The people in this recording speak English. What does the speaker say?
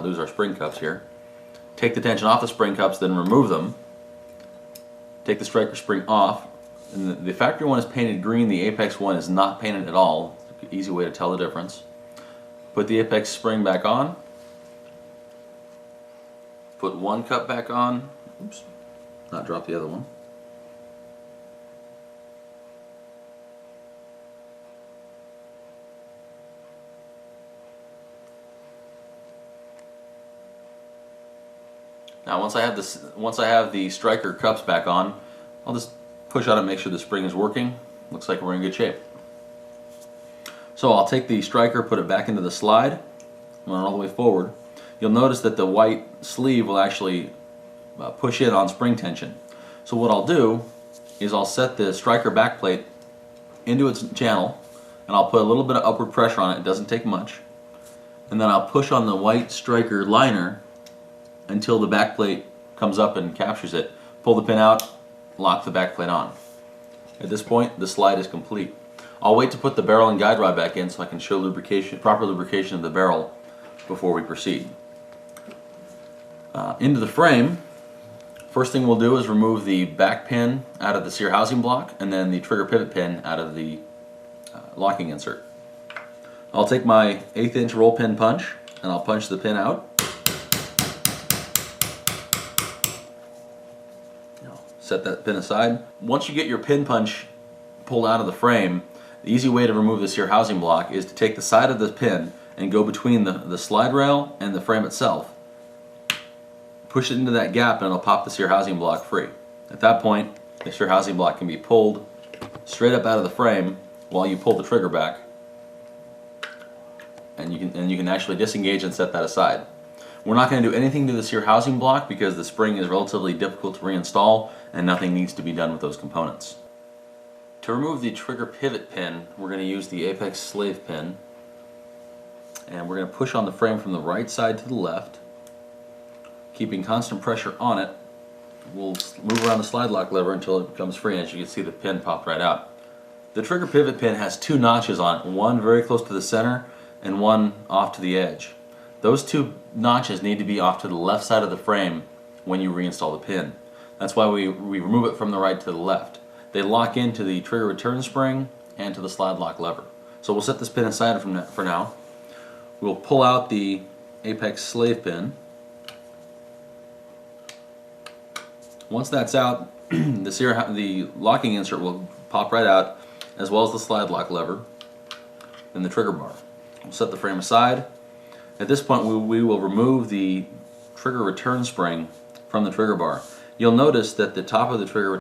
Lose our spring cups here. Take the tension off the spring cups, then remove them. Take the striker spring off. And the factory one is painted green, the Apex one is not painted at all. It's an easy way to tell the difference. Put the Apex spring back on. Put one cup back on. Oops, not drop the other one. Now once I have the striker cups back on, I'll just push on it and make sure the spring is working. Looks like we're in good shape. So I'll take the striker, put it back into the slide, run all the way forward. You'll notice that the white sleeve will actually push in on spring tension. So what I'll do is I'll set the striker back plate into its channel, and I'll put a little bit of upward pressure on it. It doesn't take much. And then I'll push on the white striker liner until the back plate comes up and captures it. Pull the pin out, lock the back plate on. At this point, the slide is complete. I'll wait to put the barrel and guide rod back in so I can show proper lubrication of the barrel before we proceed. Into the frame, first thing we'll do is remove the back pin out of the sear housing block and then the trigger pivot pin out of the locking insert. I'll take my 1/8 inch roll pin punch and I'll punch the pin out. Set that pin aside. Once you get your pin punch pulled out of the frame, the easy way to remove the sear housing block is to take the side of the pin and go between the slide rail and the frame itself. Push it into that gap and it'll pop the sear housing block free. At that point, the sear housing block can be pulled straight up out of the frame while you pull the trigger back, and you can actually disengage and set that aside. We're not going to do anything to the sear housing block because the spring is relatively difficult to reinstall and nothing needs to be done with those components. To remove the trigger pivot pin, we're going to use the Apex slave pin, and we're going to push on the frame from the right side to the left, keeping constant pressure on it. We'll move around the slide lock lever until it becomes free, and as you can see, the pin popped right out. The trigger pivot pin has 2 notches on it, one very close to the center and one off to the edge. Those 2 notches need to be off to the left side of the frame when you reinstall the pin. That's why we remove it from the right to the left. They lock into the trigger return spring and to the slide lock lever. So we'll set this pin aside for now. We'll pull out the Apex slave pin. Once that's out, the locking insert will pop right out, as well as the slide lock lever and the trigger bar. We'll set the frame aside. At this point, we will remove the trigger return spring from the trigger bar. You'll notice that the top of the trigger